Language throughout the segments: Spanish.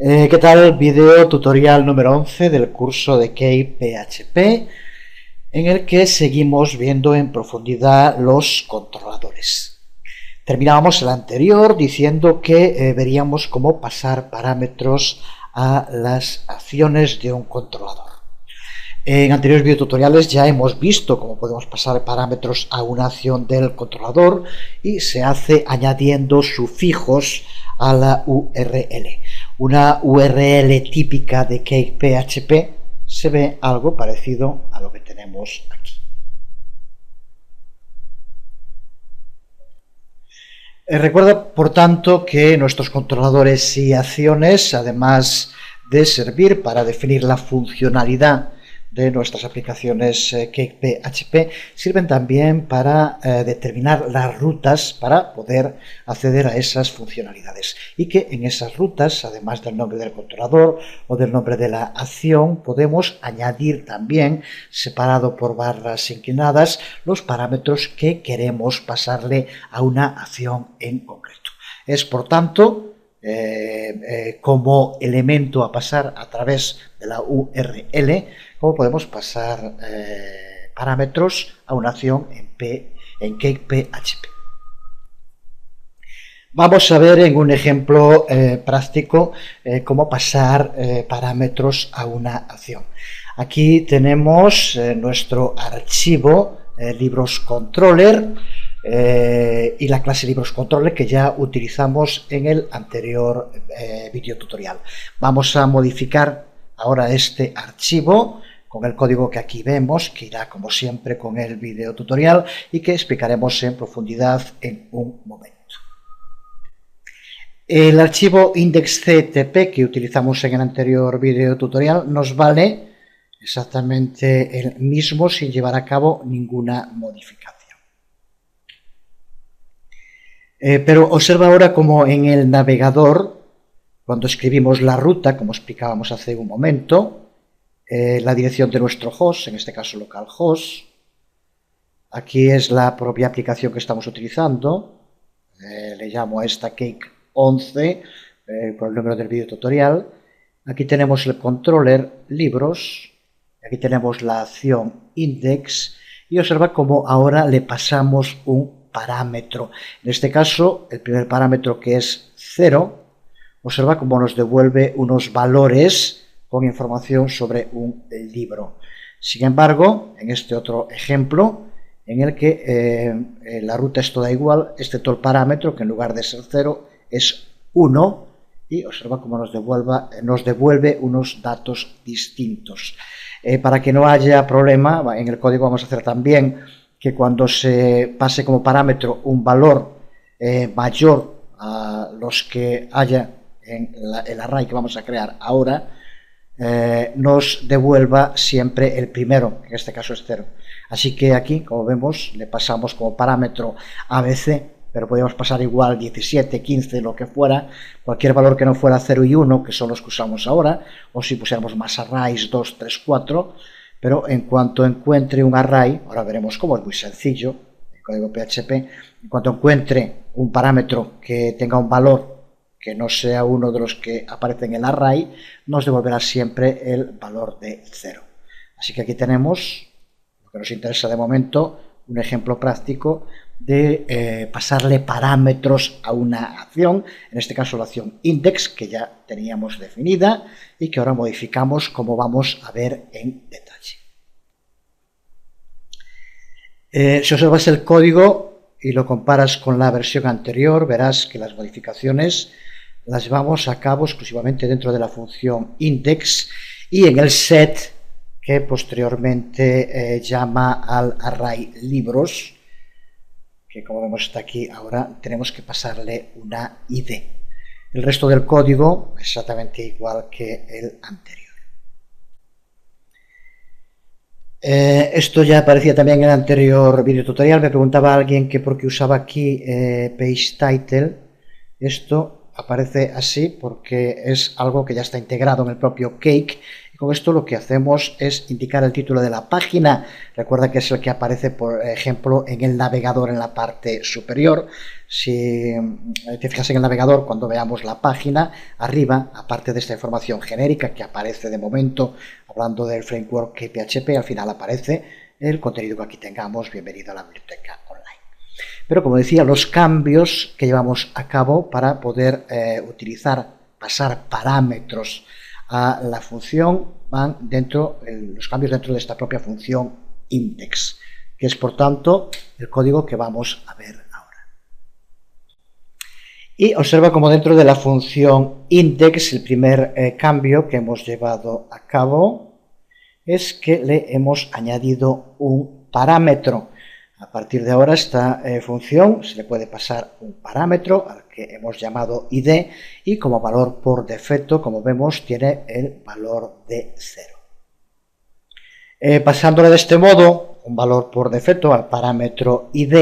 ¿Qué tal? Video tutorial número 11 del curso de Cake PHP, en el que seguimos viendo en profundidad los controladores. Terminábamos el anterior diciendo que veríamos cómo pasar parámetros a las acciones de un controlador. En anteriores videotutoriales ya hemos visto cómo podemos pasar parámetros a una acción del controlador y se hace añadiendo sufijos a la URL. Una URL típica de Cake PHP se ve algo parecido a lo que tenemos aquí. Recuerda, por tanto, que nuestros controladores y acciones, además de servir para definir la funcionalidad de nuestras aplicaciones Cake PHP, sirven también para determinar las rutas para poder acceder a esas funcionalidades, y que en esas rutas, además del nombre del controlador o del nombre de la acción, podemos añadir también, separado por barras inclinadas, los parámetros que queremos pasarle a una acción en concreto. Es, por tanto, como elemento a pasar a través de la URL, cómo podemos pasar parámetros a una acción en Cake PHP. Vamos a ver en un ejemplo práctico cómo pasar parámetros a una acción. Aquí tenemos nuestro archivo libros controller y la clase libros controller que ya utilizamos en el anterior video tutorial. Vamos a modificar ahora este archivo con el código que aquí vemos, que irá como siempre con el video tutorial y que explicaremos en profundidad en un momento. El archivo indexctp que utilizamos en el anterior video tutorial nos vale exactamente el mismo sin llevar a cabo ninguna modificación. Pero observa ahora como en el navegador, cuando escribimos la ruta, como explicábamos hace un momento, la dirección de nuestro host, en este caso localhost, aquí es la propia aplicación que estamos utilizando, le llamo a esta Cake 11 por el número del video tutorial. Aquí tenemos el controller libros, aquí tenemos la acción index y observa cómo ahora le pasamos un parámetro. En este caso, el primer parámetro, que es 0, observa cómo nos devuelve unos valores con información sobre un libro. Sin embargo, en este otro ejemplo, en el que la ruta es toda igual, excepto el parámetro, que en lugar de ser 0 es 1, y observa cómo nos devuelve unos datos distintos. Para que no haya problema, en el código vamos a hacer también que cuando se pase como parámetro un valor mayor a los que haya en el array que vamos a crear ahora, nos devuelva siempre el primero, que en este caso es 0. Así que aquí, como vemos, le pasamos como parámetro ABC, pero podríamos pasar igual 17, 15, lo que fuera, cualquier valor que no fuera 0 y 1, que son los que usamos ahora, o si pusiéramos más arrays, 2, 3, 4, pero en cuanto encuentre un array, ahora veremos cómo es muy sencillo, el código PHP, en cuanto encuentre un parámetro que tenga un valor que no sea uno de los que aparece en el array, nos devolverá siempre el valor de 0. Así que aquí tenemos, lo que nos interesa de momento, un ejemplo práctico de pasarle parámetros a una acción, en este caso la acción index, que ya teníamos definida y que ahora modificamos, como vamos a ver en detalle. Si observas el código y lo comparas con la versión anterior, verás que las modificaciones las llevamos a cabo exclusivamente dentro de la función index y en el set, que posteriormente llama al array libros, que como vemos está aquí. Ahora tenemos que pasarle una ID. El resto del código exactamente igual que el anterior. Esto ya aparecía también en el anterior video tutorial. Me preguntaba alguien que por qué usaba aquí page title. Esto aparece así porque es algo que ya está integrado en el propio Cake. Y con esto lo que hacemos es indicar el título de la página. Recuerda que es el que aparece, por ejemplo, en el navegador en la parte superior. Si te fijas en el navegador, cuando veamos la página, arriba, aparte de esta información genérica que aparece de momento, hablando del framework PHP, al final aparece el contenido que aquí tengamos. Bienvenido a la biblioteca online. Pero como decía, los cambios que llevamos a cabo para poder pasar parámetros a la función van los cambios dentro de esta propia función index, que es por tanto el código que vamos a ver ahora. Y observa como dentro de la función index el primer cambio que hemos llevado a cabo es que le hemos añadido un parámetro. A partir de ahora esta función se le puede pasar un parámetro al que hemos llamado id y como valor por defecto, como vemos, tiene el valor de 0. Pasándole de este modo un valor por defecto al parámetro id,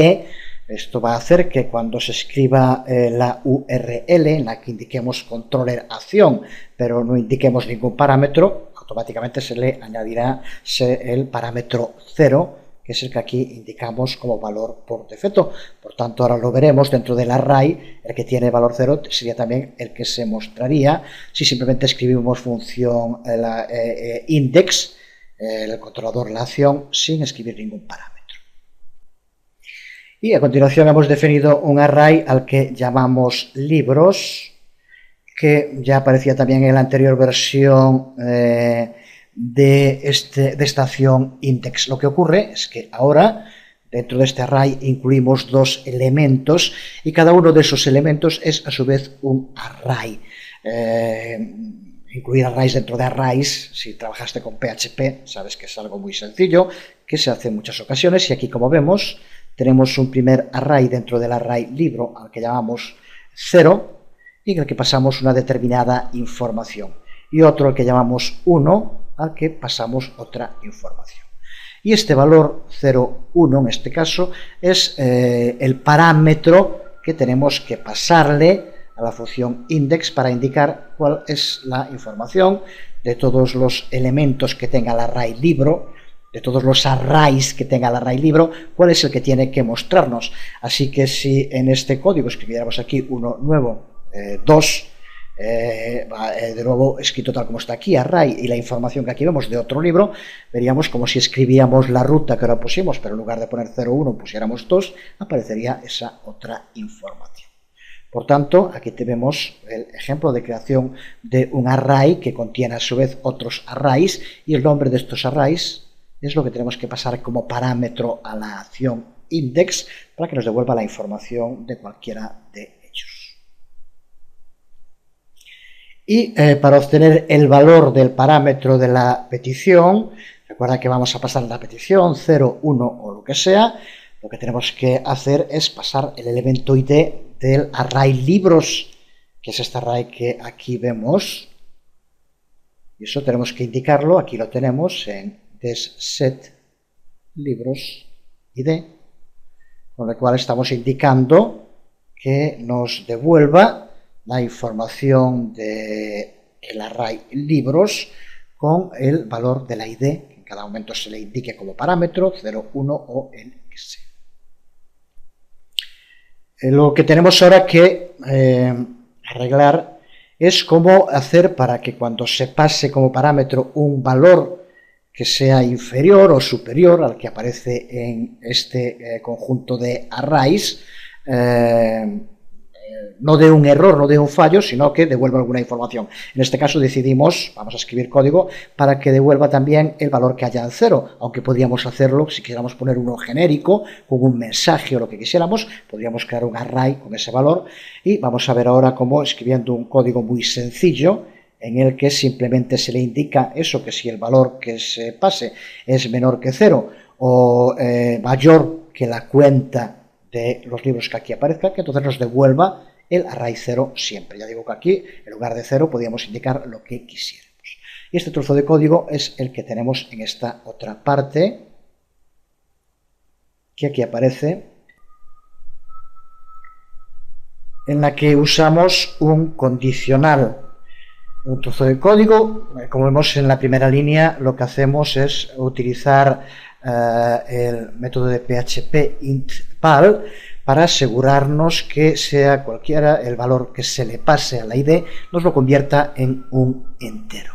esto va a hacer que cuando se escriba la URL en la que indiquemos controller acción, pero no indiquemos ningún parámetro, automáticamente se le añadirá el parámetro 0, que es el que aquí indicamos como valor por defecto. Por tanto, ahora lo veremos dentro del array, el que tiene valor 0 sería también el que se mostraría si simplemente escribimos función index, el controlador la acción, sin escribir ningún parámetro. Y a continuación hemos definido un array al que llamamos libros, que ya aparecía también en la anterior versión de esta acción index. Lo que ocurre es que ahora dentro de este array incluimos dos elementos y cada uno de esos elementos es a su vez un array. Incluir arrays dentro de arrays, si trabajaste con PHP, sabes que es algo muy sencillo, que se hace en muchas ocasiones, y aquí, como vemos, tenemos un primer array dentro del array libro, al que llamamos 0, y en el que pasamos una determinada información, y otro al que llamamos 1, al que pasamos otra información. Y este valor 0, 1, en este caso, es el parámetro que tenemos que pasarle a la función index para indicar cuál es la información de todos los elementos que tenga el array libro, de todos los arrays que tenga el array libro, cuál es el que tiene que mostrarnos. Así que si en este código escribiéramos aquí uno nuevo, 2, de nuevo escrito tal como está aquí, array, y la información que aquí vemos de otro libro, veríamos como si escribíamos la ruta que ahora pusimos, pero en lugar de poner 0, 1 pusiéramos 2, aparecería esa otra información. Por tanto, aquí tenemos el ejemplo de creación de un array que contiene a su vez otros arrays, y el nombre de estos arrays es lo que tenemos que pasar como parámetro a la acción index para que nos devuelva la información de cualquiera de ellos. Y para obtener el valor del parámetro de la petición, recuerda que vamos a pasar la petición 0, 1 o lo que sea, lo que tenemos que hacer es pasar el elemento id del array libros, que es este array que aquí vemos, y eso tenemos que indicarlo, aquí lo tenemos en set libros id, con lo cual estamos indicando que nos devuelva la información del array libros con el valor de la id, que en cada momento se le indique como parámetro 0, 1 o el que sea. Lo que tenemos ahora que arreglar es cómo hacer para que cuando se pase como parámetro un valor que sea inferior o superior al que aparece en este conjunto de arrays, no dé un error, no dé un fallo, sino que devuelva alguna información. En este caso decidimos, vamos a escribir código para que devuelva también el valor que haya en 0, aunque podríamos hacerlo, si quisiéramos poner uno genérico, con un mensaje o lo que quisiéramos, podríamos crear un array con ese valor, y vamos a ver ahora cómo, escribiendo un código muy sencillo, en el que simplemente se le indica eso, que si el valor que se pase es menor que 0 o mayor que la cuenta de los libros que aquí aparezca, que entonces nos devuelva el array 0 siempre. Ya digo que aquí, en lugar de 0, podríamos indicar lo que quisiéramos. Y este trozo de código es el que tenemos en esta otra parte, que aquí aparece, en la que usamos un condicional. Un trozo de código, como vemos en la primera línea, lo que hacemos es utilizar el método de PHP int val para asegurarnos que sea cualquiera el valor que se le pase a la id nos lo convierta en un entero.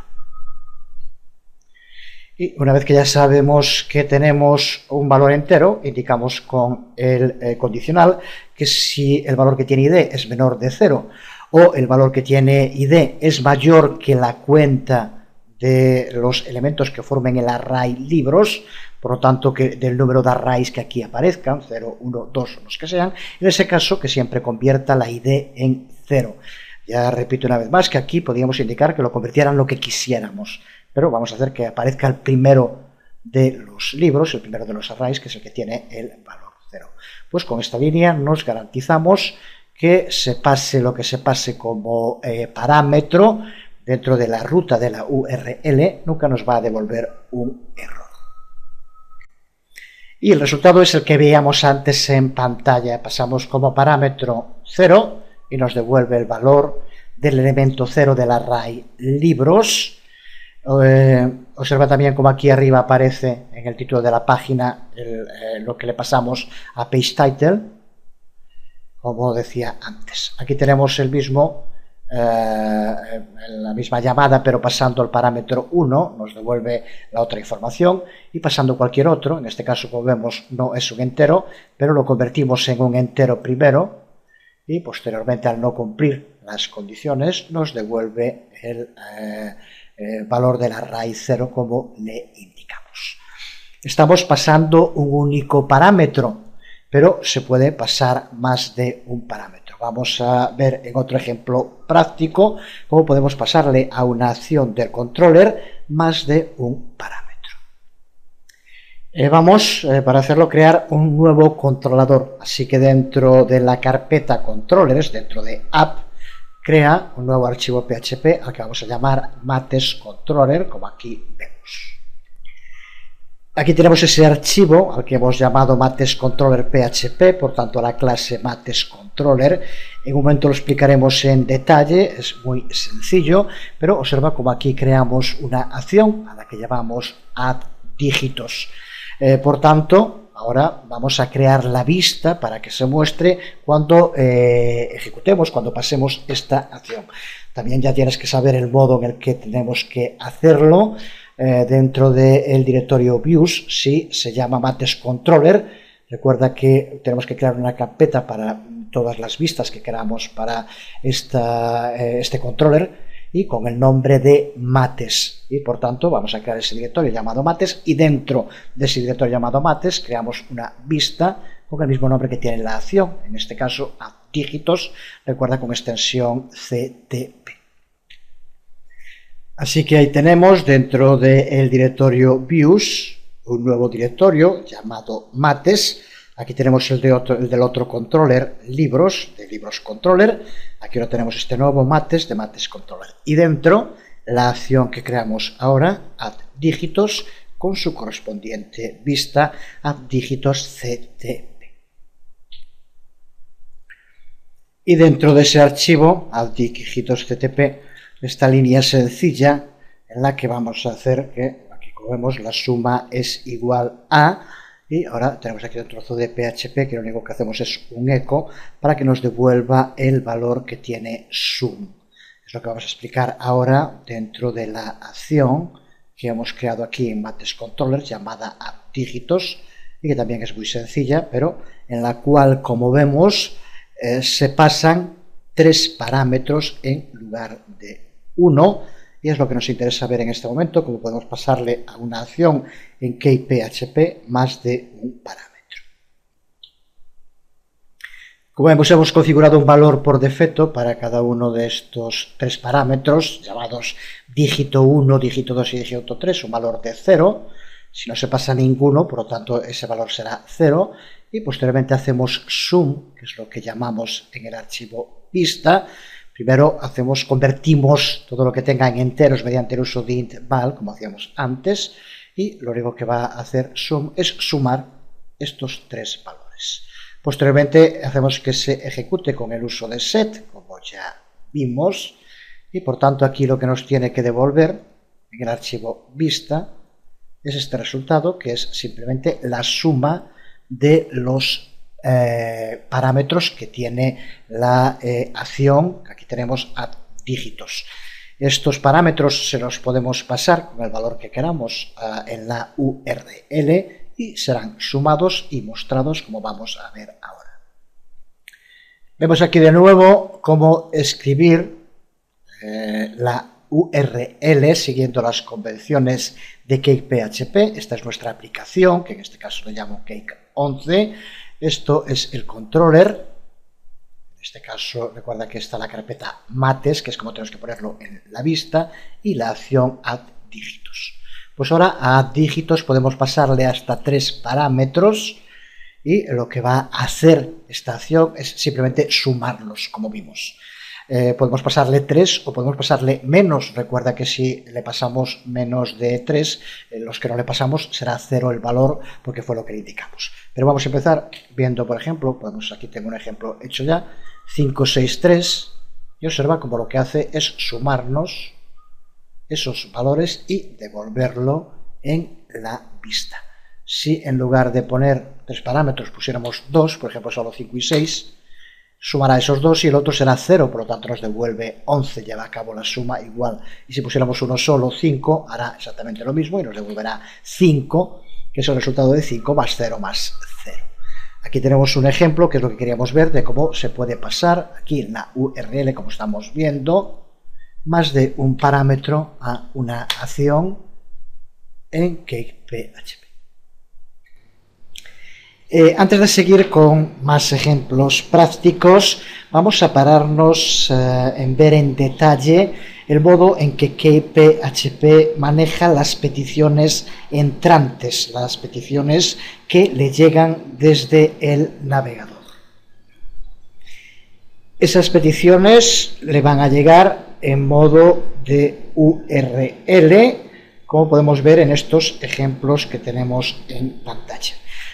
Y una vez que ya sabemos que tenemos un valor entero, indicamos con el condicional que si el valor que tiene id es menor de 0 o el valor que tiene id es mayor que la cuenta de los elementos que formen el array libros, por lo tanto que del número de arrays que aquí aparezcan, 0, 1, 2, los que sean, en ese caso que siempre convierta la id en 0. Ya repito una vez más que aquí podríamos indicar que lo convirtiera en lo que quisiéramos, pero vamos a hacer que aparezca el primero de los libros, el primero de los arrays, que es el que tiene el valor 0. Pues con esta línea nos garantizamos que se pase lo que se pase como parámetro dentro de la ruta de la URL, nunca nos va a devolver un error. Y el resultado es el que veíamos antes en pantalla. Pasamos como parámetro 0 y nos devuelve el valor del elemento 0 del array libros. Observa también como aquí arriba aparece en el título de la página lo que le pasamos a page title, como decía antes. Aquí tenemos el mismo, la misma llamada, pero pasando el parámetro 1 nos devuelve la otra información, y pasando cualquier otro, en este caso como vemos no es un entero, pero lo convertimos en un entero primero, y posteriormente al no cumplir las condiciones nos devuelve el valor del array 0 como le indicamos. Estamos pasando un único parámetro, pero se puede pasar más de un parámetro. Vamos a ver en otro ejemplo práctico cómo podemos pasarle a una acción del controller más de un parámetro. Vamos, para hacerlo, crear un nuevo controlador, así que dentro de la carpeta controllers, dentro de app, crea un nuevo archivo PHP al que vamos a llamar matescontroller, como aquí vemos. Aquí tenemos ese archivo al que hemos llamado matescontroller PHP, por tanto la clase matescontroller. En un momento lo explicaremos en detalle, es muy sencillo, pero observa como aquí creamos una acción a la que llamamos add dígitos. Por tanto, ahora vamos a crear la vista para que se muestre cuando ejecutemos, cuando pasemos esta acción. También ya tienes que saber el modo en el que tenemos que hacerlo. Dentro del directorio views, si se llama matescontroller, recuerda que tenemos que crear una carpeta para todas las vistas que queramos para este controller y con el nombre de mates, y por tanto vamos a crear ese directorio llamado mates, y dentro de ese directorio llamado mates creamos una vista con el mismo nombre que tiene la acción, en este caso a dígitos, recuerda, con extensión CTP. Así que ahí tenemos dentro del directorio views un nuevo directorio llamado mates. Aquí tenemos el del otro controller libros, de libros controller. Aquí ahora tenemos este nuevo mates de mates controller. Y dentro la acción que creamos ahora, add dígitos, con su correspondiente vista add dígitos CTP. Y dentro de ese archivo, add dígitos CTP, esta línea sencilla en la que vamos a hacer que, aquí como vemos, la suma es igual a, y ahora tenemos aquí un trozo de PHP que lo único que hacemos es un eco para que nos devuelva el valor que tiene sum. Es lo que vamos a explicar ahora dentro de la acción que hemos creado aquí en matescontroller llamada addDígitos, y que también es muy sencilla, pero en la cual, como vemos, se pasan 3 parámetros en lugar de 1, y es lo que nos interesa ver en este momento, cómo podemos pasarle a una acción en KeyPHP más de un parámetro. Como vemos, hemos configurado un valor por defecto para cada uno de estos 3 parámetros, llamados dígito 1, dígito 2 y dígito 3, un valor de 0. Si no se pasa ninguno, por lo tanto, ese valor será 0. Y posteriormente hacemos sum, que es lo que llamamos en el archivo vista. Primero convertimos todo lo que tenga en enteros mediante el uso de int val, como hacíamos antes, y lo único que va a hacer sum es sumar estos 3 valores. Posteriormente hacemos que se ejecute con el uso de set, como ya vimos, y por tanto aquí lo que nos tiene que devolver en el archivo vista es este resultado, que es simplemente la suma de los parámetros que tiene la acción. Aquí tenemos add dígitos. Estos parámetros se los podemos pasar con el valor que queramos en la URL y serán sumados y mostrados, como vamos a ver ahora. Vemos aquí de nuevo cómo escribir la URL siguiendo las convenciones de CakePHP. Esta es nuestra aplicación, que en este caso le llamo Cake 11. Esto es el controller. En este caso, recuerda que está la carpeta mates, que es como tenemos que ponerlo en la vista, y la acción add dígitos. Pues ahora a add dígitos podemos pasarle hasta 3 parámetros y lo que va a hacer esta acción es simplemente sumarlos, como vimos. Podemos pasarle 3 o podemos pasarle menos. Recuerda que si le pasamos menos de 3, los que no le pasamos será 0 el valor, porque fue lo que le indicamos. Pero vamos a empezar viendo, por ejemplo, aquí tengo un ejemplo hecho ya, 563, y observa como lo que hace es sumarnos esos valores y devolverlo en la vista. Si en lugar de poner 3 parámetros pusiéramos 2, por ejemplo solo 5 y 6, sumará esos 2 y el otro será 0, por lo tanto nos devuelve 11, lleva a cabo la suma igual. Y si pusiéramos uno solo, 5, hará exactamente lo mismo y nos devolverá 5, que es el resultado de 5 más 0 más 0. Aquí tenemos un ejemplo, que es lo que queríamos ver, de cómo se puede pasar aquí en la URL, como estamos viendo, más de un parámetro a una acción en CakePHP. Antes de seguir con más ejemplos prácticos, vamos a pararnos en ver en detalle el modo en que CakePHP maneja las peticiones entrantes, las peticiones que le llegan desde el navegador. Esas peticiones le van a llegar en modo de URL, como podemos ver en estos ejemplos que tenemos en pantalla.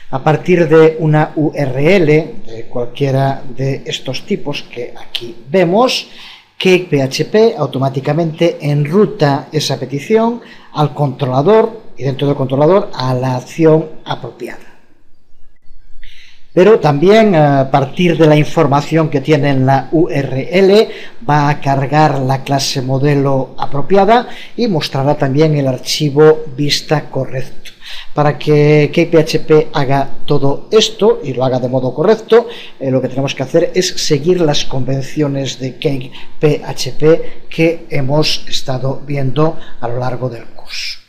A partir de una URL de cualquiera de estos tipos que aquí vemos, CakePHP automáticamente enruta esa petición al controlador y dentro del controlador a la acción apropiada. Pero también a partir de la información que tiene en la URL va a cargar la clase modelo apropiada y mostrará también el archivo vista correcto. Para que CakePHP haga todo esto y lo haga de modo correcto, lo que tenemos que hacer es seguir las convenciones de CakePHP que hemos estado viendo a lo largo del curso.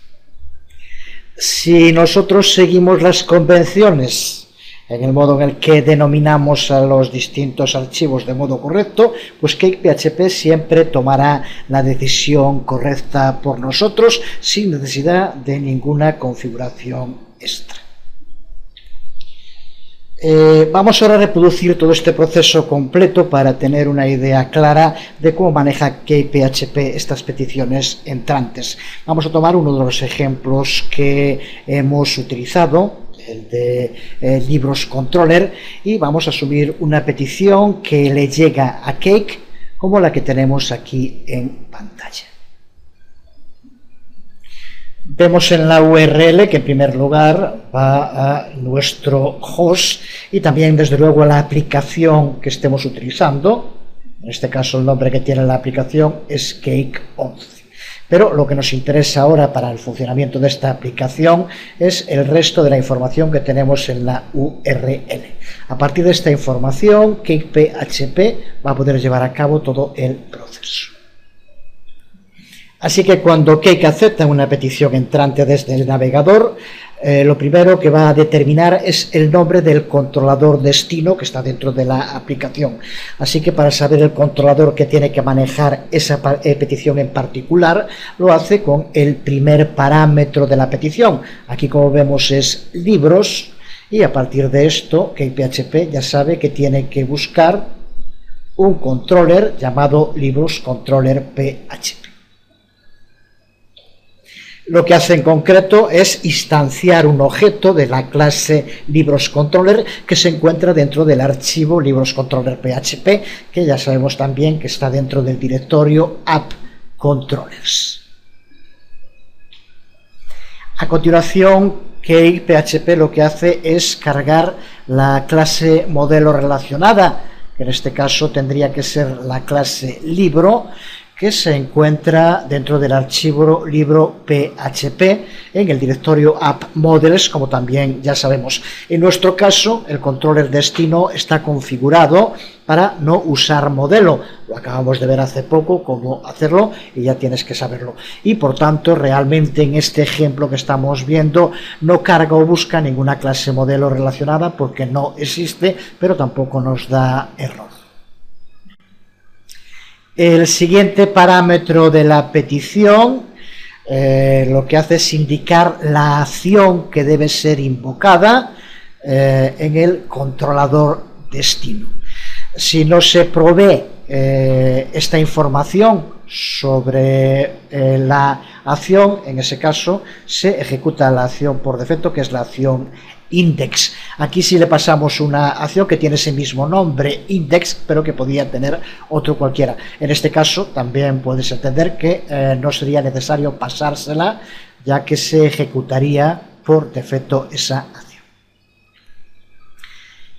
Si nosotros seguimos las convenciones en el modo en el que denominamos a los distintos archivos de modo correcto, pues CakePHP siempre tomará la decisión correcta por nosotros sin necesidad de ninguna configuración extra. Vamos ahora a reproducir todo este proceso completo para tener una idea clara de cómo maneja CakePHP estas peticiones entrantes. Vamos a tomar uno de los ejemplos que hemos utilizado, el de libros controller, y vamos a asumir una petición que le llega a Cake como la que tenemos aquí en pantalla. Vemos en la URL que en primer lugar va a nuestro host y también desde luego a la aplicación que estemos utilizando. En este caso el nombre que tiene la aplicación es Cake 11. Pero lo que nos interesa ahora para el funcionamiento de esta aplicación es el resto de la información que tenemos en la URL. A partir de esta información, CakePHP va a poder llevar a cabo todo el proceso. Así que cuando Cake acepta una petición entrante desde el navegador, lo primero que va a determinar es el nombre del controlador destino que está dentro de la aplicación. Así que para saber el controlador que tiene que manejar esa petición en particular, lo hace con el primer parámetro de la petición. Aquí, como vemos, es libros, y a partir de esto CakePHP ya sabe que tiene que buscar un controller llamado libros controller PHP. Lo que hace en concreto es instanciar un objeto de la clase LibrosController que se encuentra dentro del archivo LibrosController.php, que ya sabemos también que está dentro del directorio AppControllers. A continuación, Cake PHP lo que hace es cargar la clase modelo relacionada, que en este caso tendría que ser la clase libro, que se encuentra dentro del archivo libro PHP en el directorio app models, como también ya sabemos. En nuestro caso, el controller destino está configurado para no usar modelo. Lo acabamos de ver hace poco cómo hacerlo y ya tienes que saberlo. Y por tanto, realmente en este ejemplo que estamos viendo, no carga o busca ninguna clase modelo relacionada porque no existe, pero tampoco nos da error. El siguiente parámetro de la petición lo que hace es indicar la acción que debe ser invocada en el controlador destino. Si no se provee esta información sobre la acción, en ese caso se ejecuta la acción por defecto, que es la acción index. Aquí sí le pasamos una acción que tiene ese mismo nombre, index, pero que podría tener otro cualquiera. En este caso también puedes entender que no sería necesario pasársela, ya que se ejecutaría por defecto esa acción.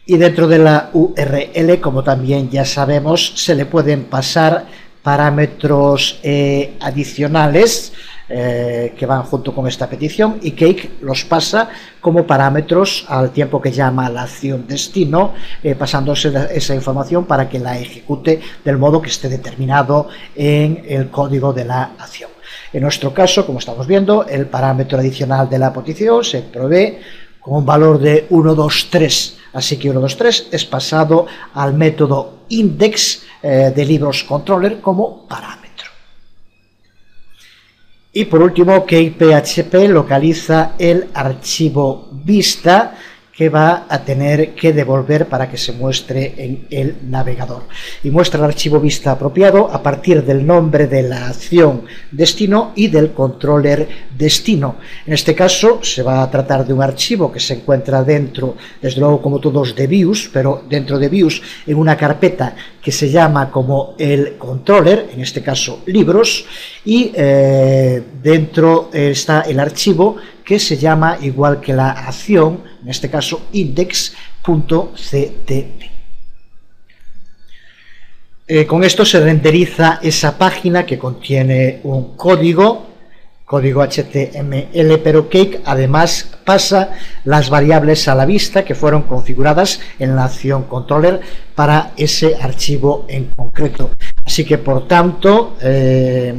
Y dentro de la URL, como también ya sabemos, se le pueden pasar parámetros adicionales que van junto con esta petición, y Cake los pasa como parámetros al tiempo que llama a la acción destino, pasándose esa información para que la ejecute del modo que esté determinado en el código de la acción. En nuestro caso, como estamos viendo, el parámetro adicional de la petición se provee con un valor de 123, así que 123 es pasado al método index de libros controller como parámetro. Y por último, Cake PHP localiza el archivo vista que va a tener que devolver para que se muestre en el navegador. Y muestra el archivo vista apropiado a partir del nombre de la acción destino y del controller destino. En este caso se va a tratar de un archivo que se encuentra dentro, desde luego como todos, de views, pero dentro de views en una carpeta que se llama como el controller, en este caso libros, y dentro está el archivo que se llama igual que la acción, en este caso index.ctp. Con esto se renderiza esa página que contiene un código HTML, pero Cake además pasa las variables a la vista que fueron configuradas en la acción controller para ese archivo en concreto. Así que, por tanto, de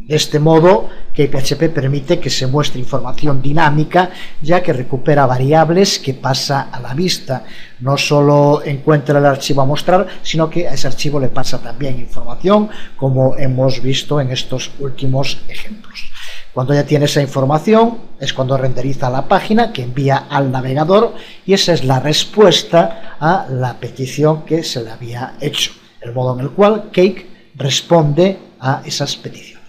este modo, Cake PHP permite que se muestre información dinámica, ya que recupera variables que pasa a la vista. No solo encuentra el archivo a mostrar, sino que a ese archivo le pasa también información, como hemos visto en estos últimos ejemplos. Cuando ya tiene esa información es cuando renderiza la página que envía al navegador, y esa es la respuesta a la petición que se le había hecho, el modo en el cual Cake responde a esas peticiones.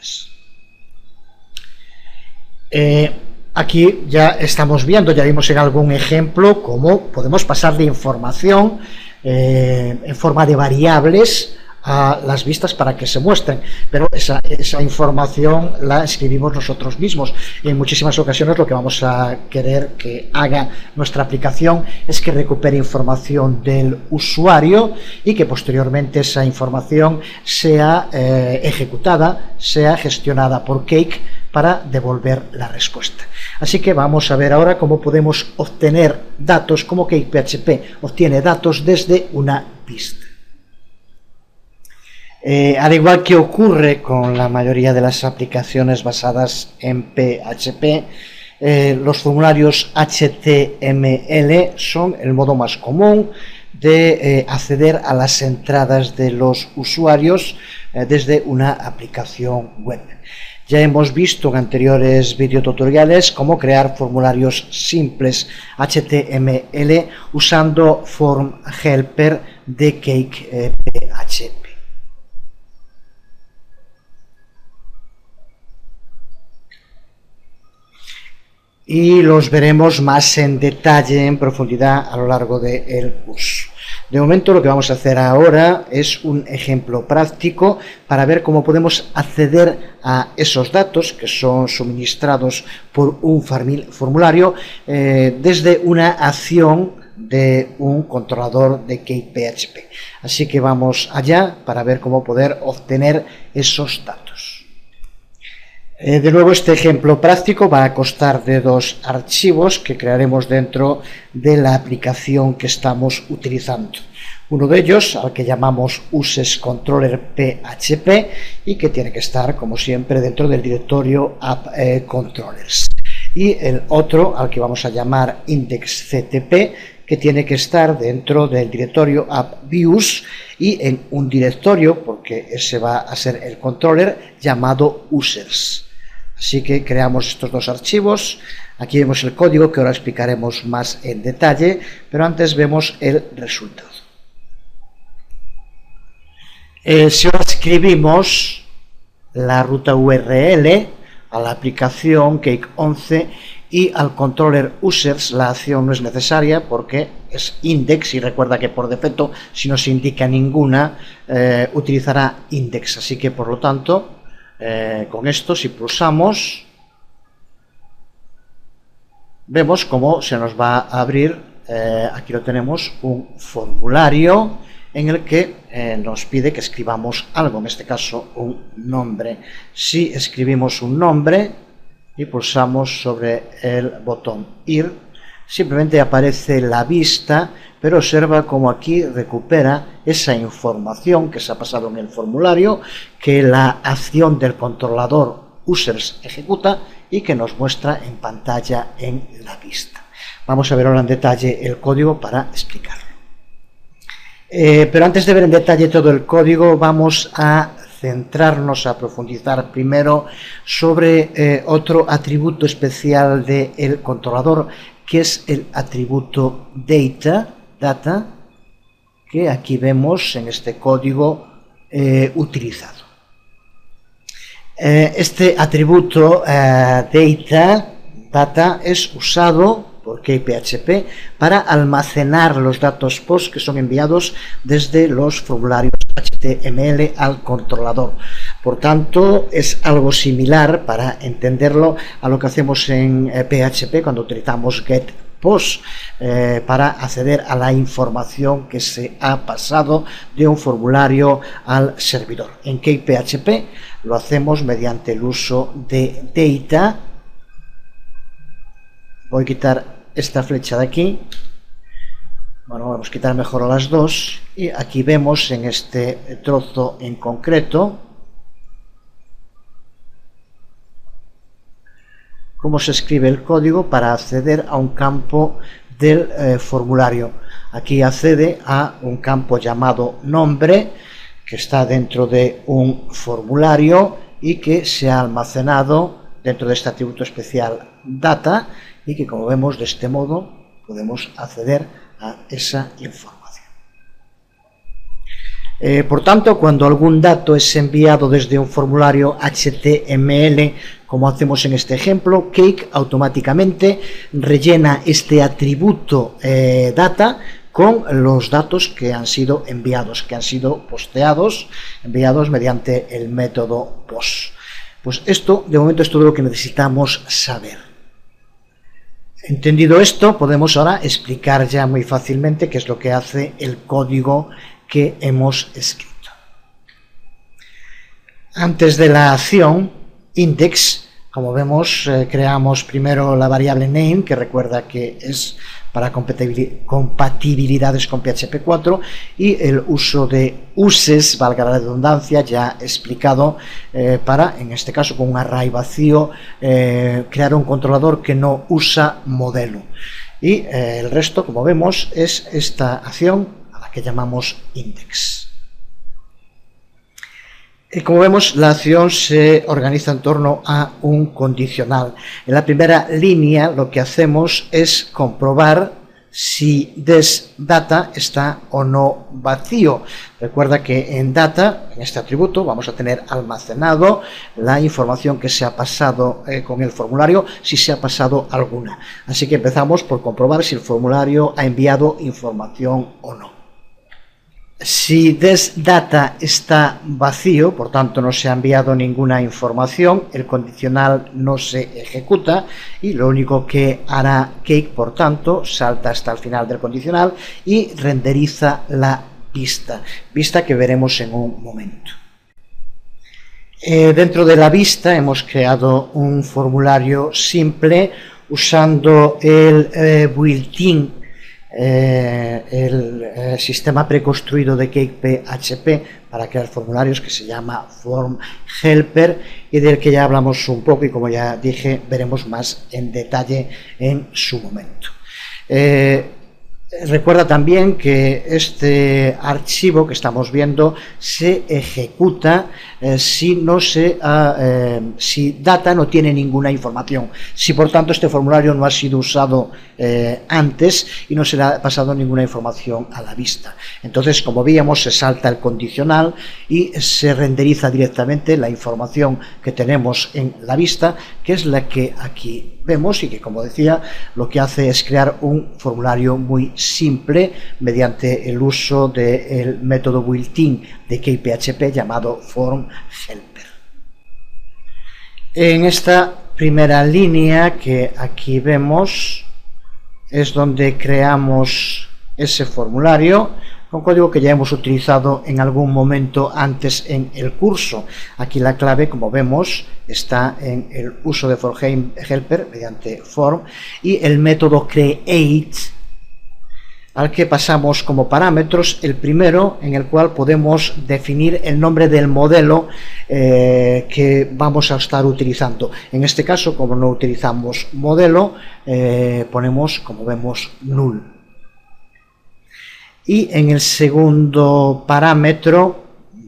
Aquí ya estamos viendo, ya vimos en algún ejemplo cómo podemos pasarle información en forma de variables a las vistas para que se muestren, pero esa información la escribimos nosotros mismos, y en muchísimas ocasiones lo que vamos a querer que haga nuestra aplicación es que recupere información del usuario y que posteriormente esa información sea ejecutada, sea gestionada por Cake para devolver la respuesta. Así que vamos a ver ahora cómo podemos obtener datos, cómo Cake PHP obtiene datos desde una vista. Al igual que ocurre con la mayoría de las aplicaciones basadas en PHP, los formularios HTML son el modo más común de acceder a las entradas de los usuarios desde una aplicación web. Ya hemos visto en anteriores videotutoriales cómo crear formularios simples HTML usando Form Helper de Cake PHP. Y los veremos más en detalle, en profundidad, a lo largo del curso. De momento lo que vamos a hacer ahora es un ejemplo práctico para ver cómo podemos acceder a esos datos que son suministrados por un formulario desde una acción de un controlador de CakePHP. Así que vamos allá para ver cómo poder obtener esos datos. De nuevo, este ejemplo práctico va a constar de dos archivos que crearemos dentro de la aplicación que estamos utilizando. Uno de ellos, al que llamamos UsesControllerPHP, y que tiene que estar, como siempre, dentro del directorio AppControllers. Y el otro, al que vamos a llamar IndexCTP, que tiene que estar dentro del directorio AppViews y en un directorio, porque ese va a ser el controller, llamado Users. Así que creamos estos dos archivos. Aquí vemos el código que ahora explicaremos más en detalle, pero antes vemos el resultado. Si ahora escribimos la ruta URL a la aplicación Cake 11 y al controller Users, la acción no es necesaria porque es index, y recuerda que por defecto, si no se indica ninguna, utilizará index. Así que por lo tanto, con esto, si pulsamos, vemos cómo se nos va a abrir, aquí lo tenemos, un formulario en el que nos pide que escribamos algo, en este caso un nombre. Si escribimos un nombre y pulsamos sobre el botón ir, simplemente aparece la vista, pero observa cómo aquí recupera esa información que se ha pasado en el formulario, que la acción del controlador Users ejecuta y que nos muestra en pantalla en la vista. Vamos a ver ahora en detalle el código para explicarlo. Pero antes de ver en detalle todo el código, vamos a centrarnos, a profundizar primero sobre otro atributo especial del controlador, que es el atributo data, que aquí vemos en este código utilizado. Este atributo data es usado por CakePHP para almacenar los datos POST que son enviados desde los formularios HTML al controlador. Por tanto, es algo similar, para entenderlo, a lo que hacemos en PHP cuando utilizamos getPost para acceder a la información que se ha pasado de un formulario al servidor. En CakePHP lo hacemos mediante el uso de data. Voy a quitar esta flecha de aquí. Bueno, vamos a quitar mejor a las dos. Y aquí vemos en este trozo en concreto cómo se escribe el código para acceder a un campo del formulario. Aquí accede a un campo llamado nombre, que está dentro de un formulario y que se ha almacenado dentro de este atributo especial data, y que, como vemos, de este modo podemos acceder a esa información. Por tanto, cuando algún dato es enviado desde un formulario HTML, como hacemos en este ejemplo, Cake automáticamente rellena este atributo data con los datos que han sido enviados, que han sido enviados mediante el método POST. Pues esto, de momento, es todo lo que necesitamos saber. Entendido esto, podemos ahora explicar ya muy fácilmente qué es lo que hace el código que hemos escrito. Antes de la acción index, como vemos, creamos primero la variable name, que recuerda que es para compatibilidades con PHP 4, y el uso de uses, valga la redundancia, ya explicado, para, en este caso con un array vacío, crear un controlador que no usa modelo. Y el resto, como vemos, es esta acción a la que llamamos index. Como vemos, la acción se organiza en torno a un condicional. En la primera línea lo que hacemos es comprobar si desData está o no vacío. Recuerda que en data, en este atributo, vamos a tener almacenado la información que se ha pasado con el formulario, si se ha pasado alguna. Así que empezamos por comprobar si el formulario ha enviado información o no. Si desData está vacío, por tanto no se ha enviado ninguna información, el condicional no se ejecuta y lo único que hará Cake, por tanto, salta hasta el final del condicional y renderiza la vista que veremos en un momento. Dentro de la vista hemos creado un formulario simple usando el built-in, el sistema preconstruido de Cake PHP para crear formularios, que se llama Form Helper y del que ya hablamos un poco y, como ya dije, veremos más en detalle en su momento. Recuerda también que este archivo que estamos viendo se ejecuta si data no tiene ninguna información, si por tanto este formulario no ha sido usado antes y no se le ha pasado ninguna información a la vista. Entonces, como veíamos, se salta el condicional y se renderiza directamente la información que tenemos en la vista, que es la que aquí vemos y que, como decía, lo que hace es crear un formulario muy simple mediante el uso del método built-in de Cake PHP llamado Form Helper. En esta primera línea que aquí vemos es donde creamos ese formulario con código que ya hemos utilizado en algún momento antes en el curso. Aquí la clave, como vemos, está en el uso de Form Helper mediante form y el método create, al que pasamos como parámetros el primero, en el cual podemos definir el nombre del modelo que vamos a estar utilizando. En este caso, como no utilizamos modelo, ponemos, como vemos, null. Y en el segundo parámetro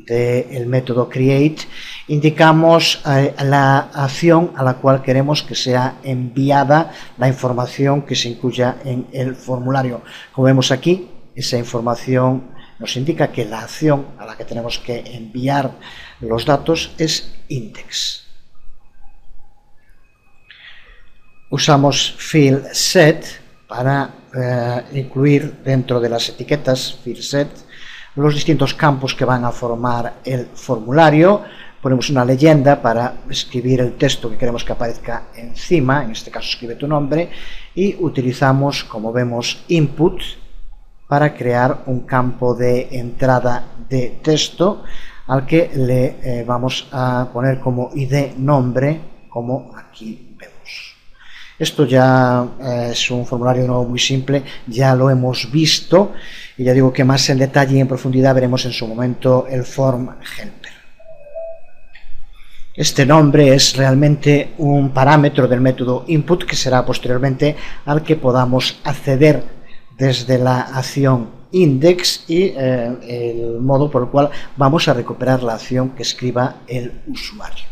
del método create indicamos la acción a la cual queremos que sea enviada la información que se incluya en el formulario. Como vemos aquí, esa información nos indica que la acción a la que tenemos que enviar los datos es index. Usamos field set para incluir dentro de las etiquetas field set los distintos campos que van a formar el formulario. Ponemos una leyenda para escribir el texto que queremos que aparezca encima, en este caso escribe tu nombre, y utilizamos, como vemos, input para crear un campo de entrada de texto al que le vamos a poner como id nombre, como aquí vemos. Esto ya es un formulario nuevo muy simple, ya lo hemos visto y ya digo que más en detalle y en profundidad veremos en su momento el Form Helper. Este nombre es realmente un parámetro del método input que será posteriormente al que podamos acceder desde la acción index y el modo por el cual vamos a recuperar la acción que escriba el usuario.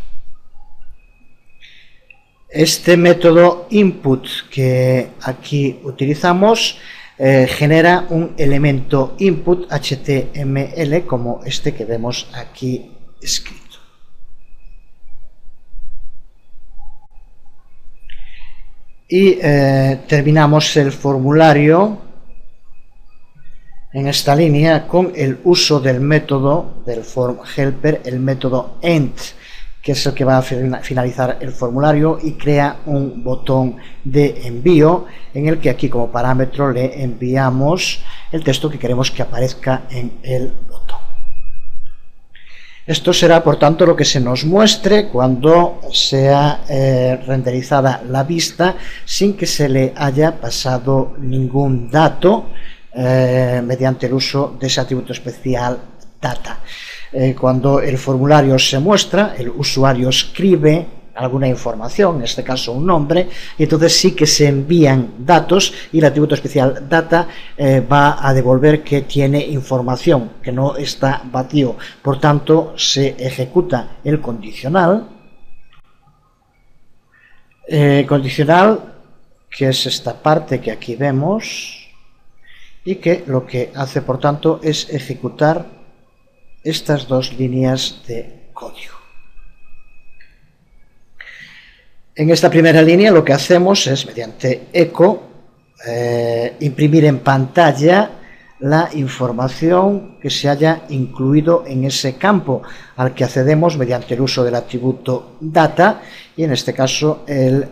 Este método input que aquí utilizamos genera un elemento input HTML como este que vemos aquí escrito. Y terminamos el formulario en esta línea con el uso del método del form helper, el método end, que es el que va a finalizar el formulario y crea un botón de envío en el que aquí como parámetro le enviamos el texto que queremos que aparezca en el botón. Esto será, por tanto, lo que se nos muestre cuando sea renderizada la vista sin que se le haya pasado ningún dato mediante el uso de ese atributo especial data. Cuando el formulario se muestra, el usuario escribe alguna información, en este caso un nombre, y entonces sí que se envían datos y el atributo especial data va a devolver que tiene información, que no está vacío. Por tanto, se ejecuta el condicional, que es esta parte que aquí vemos, y que lo que hace, por tanto, es ejecutar estas dos líneas de código. En esta primera línea lo que hacemos es, mediante echo, imprimir en pantalla la información que se haya incluido en ese campo al que accedemos mediante el uso del atributo data y en este caso el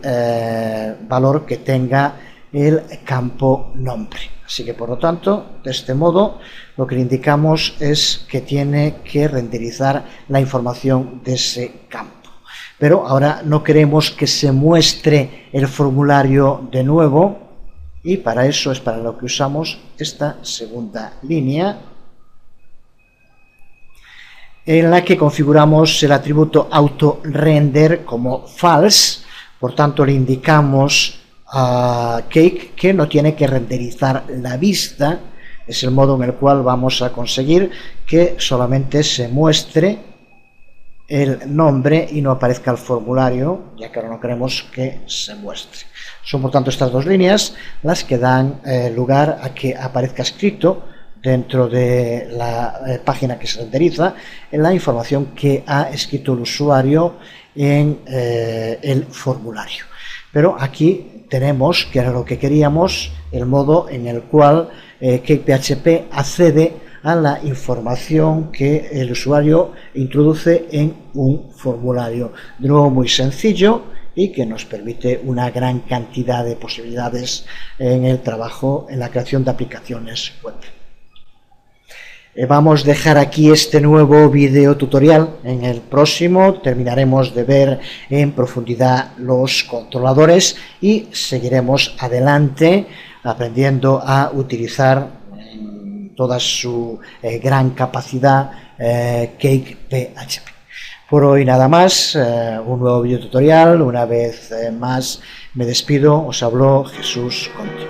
valor que tenga el campo nombre. Así que por lo tanto, de este modo, lo que le indicamos es que tiene que renderizar la información de ese campo. Pero ahora no queremos que se muestre el formulario de nuevo y para eso es para lo que usamos esta segunda línea en la que configuramos el atributo auto-render como false. Por tanto, le indicamos a Cake que no tiene que renderizar la vista. Es el modo en el cual vamos a conseguir que solamente se muestre el nombre y no aparezca el formulario, ya que ahora no queremos que se muestre. Son por tanto estas dos líneas las que dan lugar a que aparezca escrito dentro de la página que se renderiza en la información que ha escrito el usuario en el formulario. Pero aquí tenemos, que era lo que queríamos, el modo en el cual CakePHP accede a la información que el usuario introduce en un formulario. De nuevo, muy sencillo y que nos permite una gran cantidad de posibilidades en el trabajo, en la creación de aplicaciones web. Vamos a dejar aquí este nuevo video tutorial. En el próximo terminaremos de ver en profundidad los controladores y seguiremos adelante aprendiendo a utilizar toda su gran capacidad CakePHP. Por hoy nada más, un nuevo video tutorial. Una vez más me despido, os habló Jesús Conti.